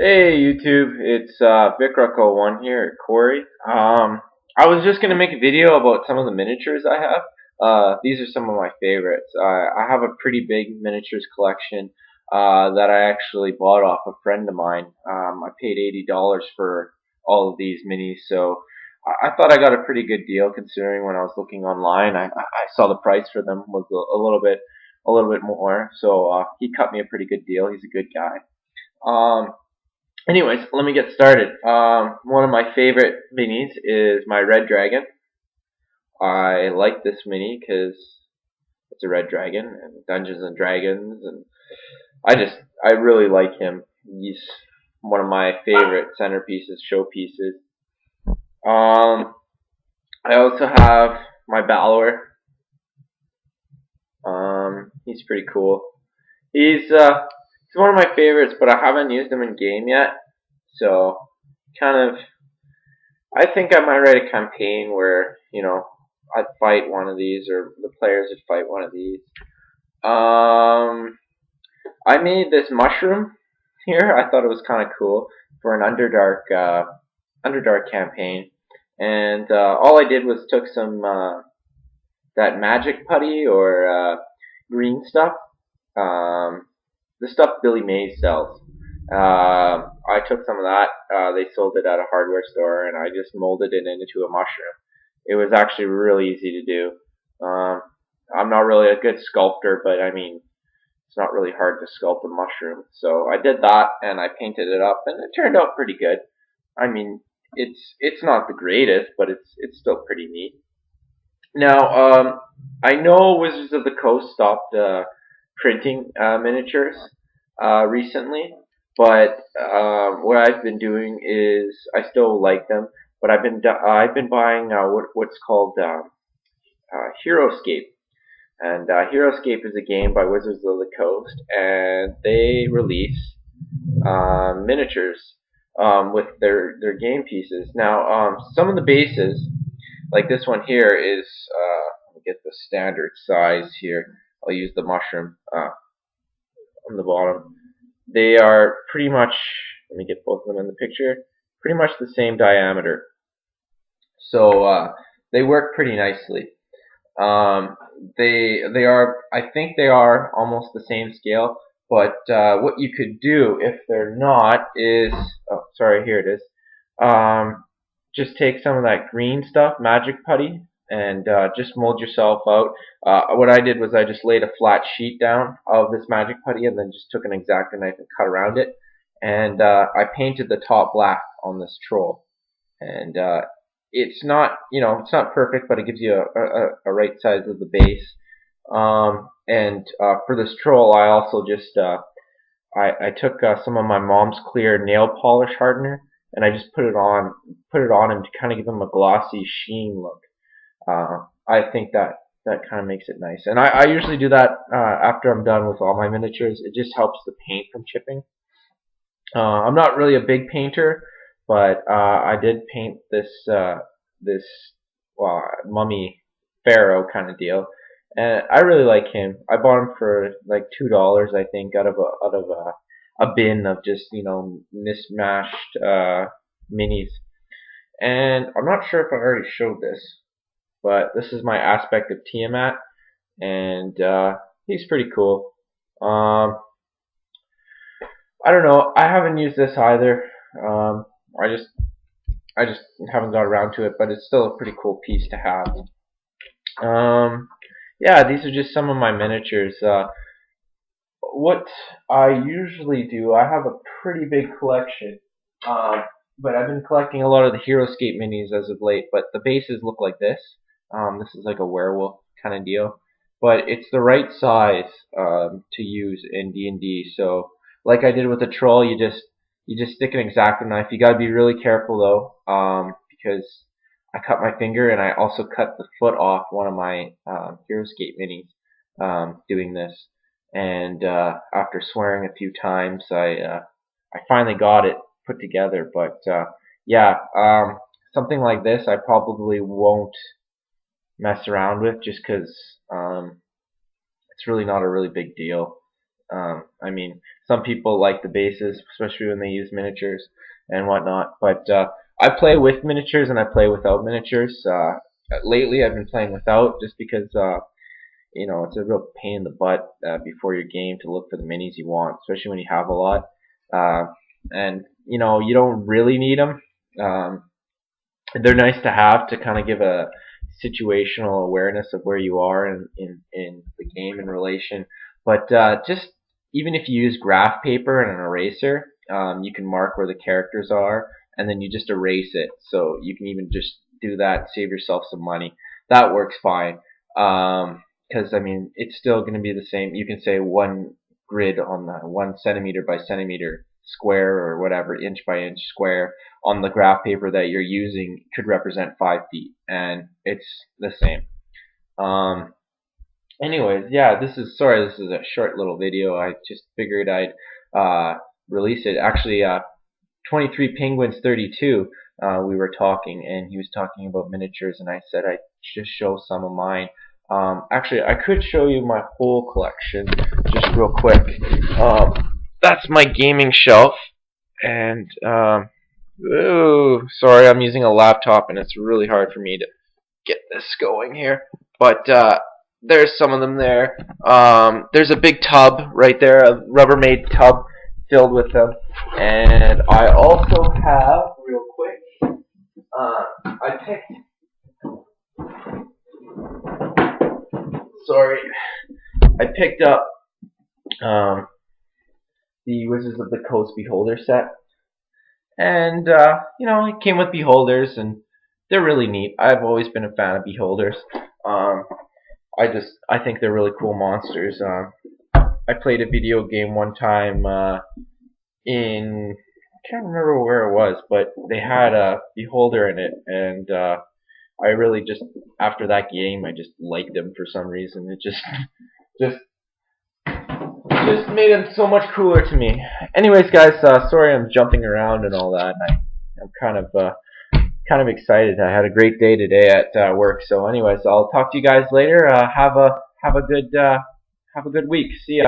Hey YouTube, it's Vicroco1 here, Corey. I was just gonna make a video about some of the miniatures I have. These are some of my favorites. I have a pretty big miniatures collection that I actually bought off a friend of mine. I paid $80 for all of these minis, so I thought I got a pretty good deal considering when I was looking online. I saw the price for them was a little bit more, so he cut me a pretty good deal. He's a good guy. Anyways, let me get started. One of my favorite minis is my red dragon. I like this mini because it's a red dragon and Dungeons and Dragons, and I really like him. He's one of my favorite centerpieces, showpieces. Um, I also have my Balor. He's pretty cool. He's one of my favorites, but I haven't used him in game yet. So kind of I think I might write a campaign where, I'd fight one of these or the players would fight one of these. Um, I made this mushroom here. I thought it was kind of cool for an Underdark campaign. And all I did was took some that magic putty or green stuff, um, the stuff Billy Mays sells. I took some of that. They sold it at a hardware store, and I just molded it into a mushroom. It was actually really easy to do. I'm not really a good sculptor, but I mean, it's not really hard to sculpt a mushroom. So I did that, and I painted it up, and it turned out pretty good. I mean, it's not the greatest, but it's still pretty neat. Now, I know Wizards of the Coast stopped printing miniatures recently, but what I've been doing is I still like them, but I've been buying what's called HeroScape, and HeroScape is a game by Wizards of the Coast, and they release miniatures with their game pieces. Now, some of the bases, like this one here, is let me get the standard size here. I'll use the mushroom on the bottom. They are pretty much. Let me get both of them in the picture. Pretty much the same diameter, so they work pretty nicely. Um, they are. I think they are almost the same scale. But what you could do if they're not is, oh, sorry, here it is. Just take some of that green stuff, magic putty, and just mold yourself out. What I did was I just laid a flat sheet down of this magic putty and then just took an X-Acto knife and cut around it. And I painted the top black on this troll. And it's not perfect, but it gives you a right size of the base. And for this troll, I also just I took some of my mom's clear nail polish hardener, and I just put it on him to kind of give him a glossy sheen look. I think that kind of makes it nice, and I usually do that after I'm done with all my miniatures. It just helps the paint from chipping. I'm not really a big painter, but I did paint this mummy pharaoh kind of deal, and I really like him. I bought him for like $2, I think, out of a bin of just mismatched minis. And I'm not sure if I already showed this, but this is my aspect of Tiamat, and he's pretty cool. Um, I don't know. I haven't used this either. Um, I just I just haven't got around to it, but it's still a pretty cool piece to have. Yeah, these are just some of my miniatures. What I usually do, I have a pretty big collection, but I've been collecting a lot of the HeroScape minis as of late. But the bases look like this. This is like a werewolf kind of deal, but it's the right size to use in D&D. So, like I did with the troll, you just stick an X-Acto knife. You got to be really careful though, because I cut my finger and I also cut the foot off one of my HeroScape minis doing this. And after swearing a few times, I finally got it put together. But yeah, something like this I probably won't mess around with just because it's really not a really big deal. I mean, some people like the bases, especially when they use miniatures and whatnot. But I play with miniatures and I play without miniatures. Lately, I've been playing without just because it's a real pain in the butt before your game to look for the minis you want, especially when you have a lot. Uh, and you don't really need them. Um, they're nice to have to kind of give a situational awareness of where you are in the game in relation. But just even if you use graph paper and an eraser, you can mark where the characters are, and then you just erase it. So you can even just do that, save yourself some money. That works fine. Because I mean, it's still going to be the same. You can say one grid on the 1 centimeter by centimeter square or whatever, inch by inch square on the graph paper that you're using could represent 5 feet, and it's the same. Um, Anyways, yeah, this is a short little video. I just figured I'd release it. Actually, 23 Penguins 32. We were talking, and he was talking about miniatures, and I said I'd just show some of mine. Actually, I could show you my whole collection just real quick. That's my gaming shelf, and ooh, sorry, I'm using a laptop, and it's really hard for me to get this going here. But there's some of them there. There's a big tub right there, a Rubbermaid tub filled with them. And I also have, real quick, I picked, sorry, I picked up the Wizards of the Coast Beholder set. And, it came with beholders, and they're really neat. I've always been a fan of beholders. I think they're really cool monsters. I played a video game one time in I can't remember where it was, but they had a beholder in it, and I really just after that game I just liked them for some reason. It just just made them so much cooler to me. Anyways, guys, sorry I'm jumping around and all that. I'm kind of excited. I had a great day today at work. So, anyways, I'll talk to you guys later. Have a good week. See ya.